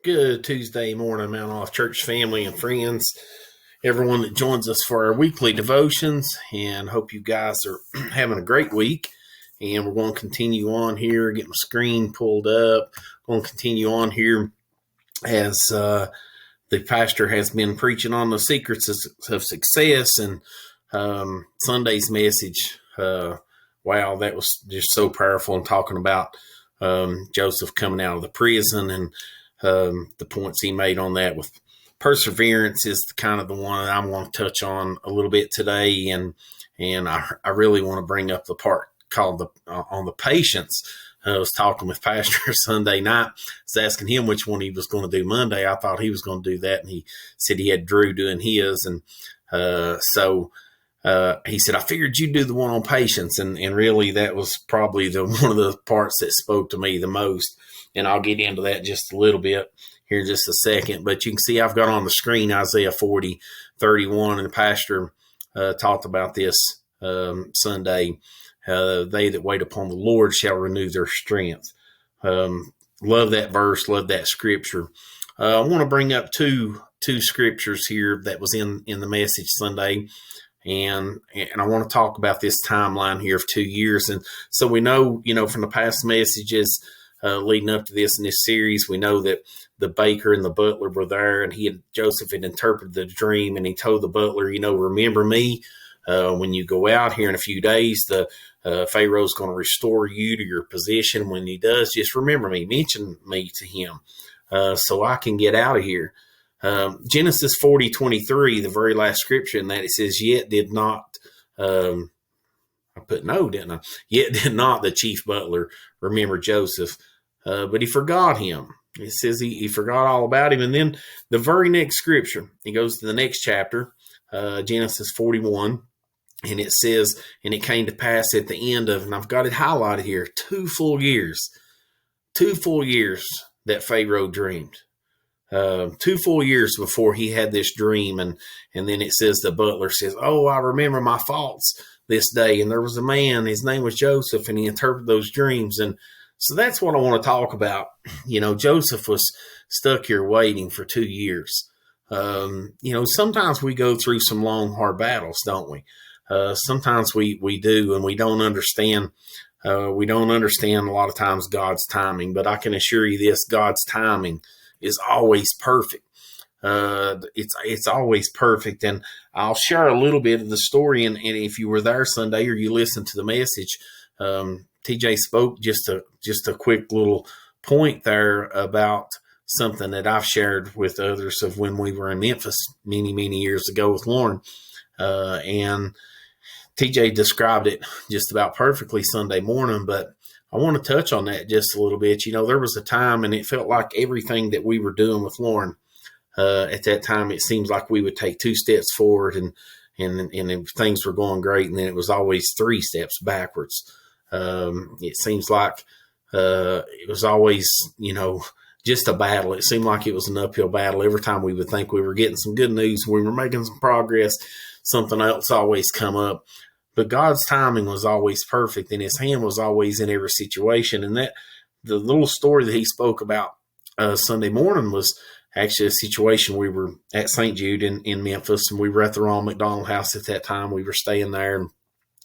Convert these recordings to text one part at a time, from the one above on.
Good Tuesday morning, Mount Olive Church family and friends, everyone that joins us for our weekly devotions, and hope you guys are having a great week. And we're going to continue on here, get my screen pulled up. Going to continue on here as the pastor has been preaching on the secrets of success, and Sunday's message. Wow, that was just so powerful, and talking about Joseph coming out of the prison and the points he made on that with perseverance is kind of the one that I want to touch on a little bit today. And I really want to bring up the part called on the patience. I was talking with Pastor Sunday night. I was asking him which one he was going to do Monday. I thought he was going to do that, and he said he had Drew doing his. And so he said, I figured you'd do the one on patience. And really that was probably one of the parts that spoke to me the most. And I'll get into that just a little bit here in just a second. But you can see I've got on the screen Isaiah 40:31, and the pastor talked about this Sunday. They that wait upon the Lord shall renew their strength. Love that verse, love that scripture. I want to bring up two scriptures here that was in the message Sunday. And I want to talk about this timeline here of 2 years. And so we know, from the past messages leading up to this in this series, we know that the baker and the butler were there, and Joseph had interpreted the dream, and he told the butler, remember me when you go out here in a few days, the Pharaoh's going to restore you to your position. When he does, just remember me, mention me to him so I can get out of here. Genesis 40:23, the very last scripture in that, it says, yet did not, I put no, didn't I? Yet did not the chief butler remember Joseph, but he forgot him. It says he forgot all about him. And then the very next scripture, he goes to the next chapter, Genesis 41, and it says, and it came to pass at the end of, and I've got it highlighted here, 2 full years that Pharaoh dreamed. 2 full years before he had this dream. And then it says the butler says, oh, I remember my faults this day. And there was a man, his name was Joseph, and he interpreted those dreams. And so that's what I want to talk about. Joseph was stuck here waiting for 2 years. Sometimes we go through some long, hard battles, don't we? Sometimes we do, and we don't understand. We don't understand a lot of times God's timing, but I can assure you this, God's timing is always perfect. It's always perfect. And I'll share a little bit of the story. And if you were there Sunday or you listened to the message, TJ spoke just a quick little point there about something that I've shared with others of when we were in Memphis many, many years ago with Lauren. And TJ described it just about perfectly Sunday morning, but I want to touch on that just a little bit. There was a time, and it felt like everything that we were doing with Lauren at that time, it seems like we would take 2 steps forward and things were going great, and then it was always 3 steps backwards. It seems like it was always, just a battle. It seemed like it was an uphill battle. Every time we would think we were getting some good news, we were making some progress, something else always come up. But God's timing was always perfect, and his hand was always in every situation. And that the little story that he spoke about Sunday morning was actually a situation. We were at St. Jude in Memphis, and we were at the Ronald McDonald House at that time. We were staying there,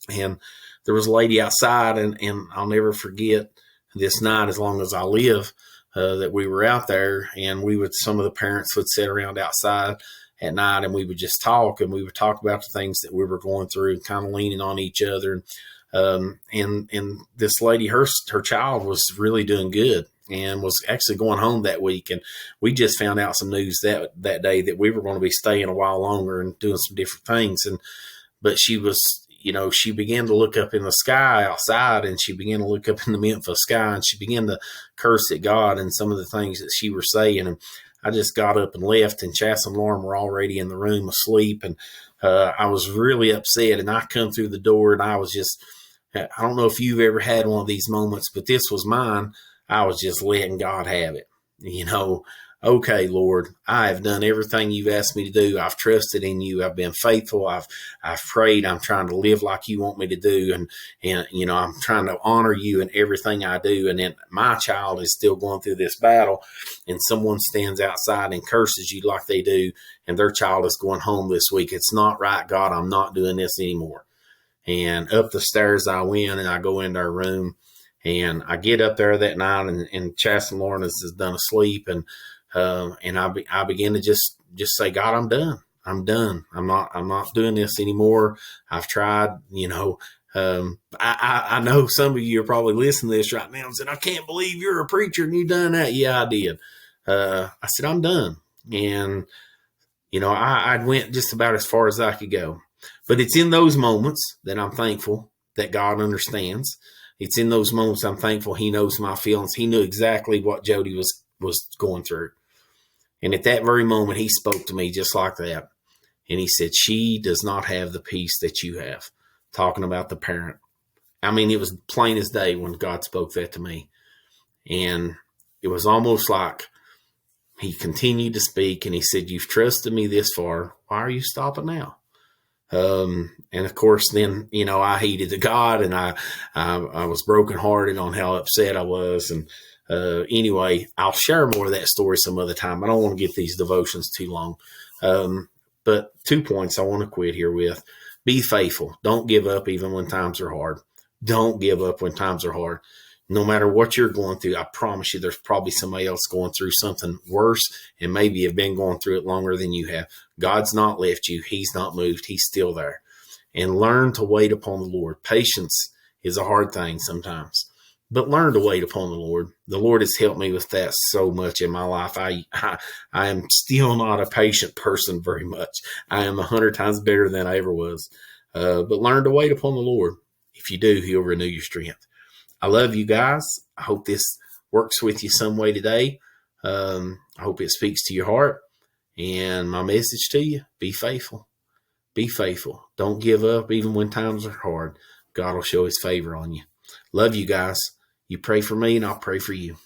and there was a lady outside, and I'll never forget this night as long as I live, that we were out there, and some of the parents would sit around outside at night, and we would just talk, and we would talk about the things that we were going through, kind of leaning on each other. And this lady, her child was really doing good and was actually going home that week. And we just found out some news that day that we were going to be staying a while longer and doing some different things. But she was, she began to look up in the sky outside, and she began to look up in the Memphis sky, and she began to curse at God and some of the things that she was saying. And I just got up and left, and Chas and Lauren were already in the room asleep. And I was really upset, and I come through the door, and I was just, I don't know if you've ever had one of these moments, but this was mine. I was just letting God have it. okay, Lord, I have done everything you've asked me to do. I've trusted in you. I've been faithful. I've prayed. I'm trying to live like you want me to do. And I'm trying to honor you in everything I do. And then my child is still going through this battle, and someone stands outside and curses you like they do, and their child is going home this week. It's not right, God. I'm not doing this anymore. And up the stairs I went, and I go into our room, and I get up there that night, and Chasten Lawrence is done asleep, and I begin to just say, God, I'm done. I'm done. I'm not doing this anymore. I've tried. I know some of you are probably listening to this right now and said, I can't believe you're a preacher and you've done that. Yeah, I did. I said, I'm done. And I went just about as far as I could go. But it's in those moments that I'm thankful that God understands. It's in those moments I'm thankful He knows my feelings. He knew exactly what Jody was going through. And at that very moment, He spoke to me just like that. And He said, she does not have the peace that you have. Talking about the parent. I mean, it was plain as day when God spoke that to me. And it was almost like He continued to speak, and He said, you've trusted me this far. Why are you stopping now? And of course, then, I heeded to God, and I was brokenhearted on how upset I was. And anyway, I'll share more of that story some other time. I don't want to get these devotions too long. But 2 points I want to quit here with. Be faithful. Don't give up even when times are hard. Don't give up when times are hard. No matter what you're going through, I promise you there's probably somebody else going through something worse, and maybe have been going through it longer than you have. God's not left you. He's not moved. He's still there. And learn to wait upon the Lord. Patience is a hard thing sometimes, but learn to wait upon the Lord. The Lord has helped me with that so much in my life. I am still not a patient person very much. I am 100 times better than I ever was. But learn to wait upon the Lord. If you do, He'll renew your strength. I love you guys. I hope this works with you some way today. I hope it speaks to your heart. And my message to you, be faithful. Be faithful. Don't give up even when times are hard. God will show His favor on you. Love you guys. You pray for me, and I'll pray for you.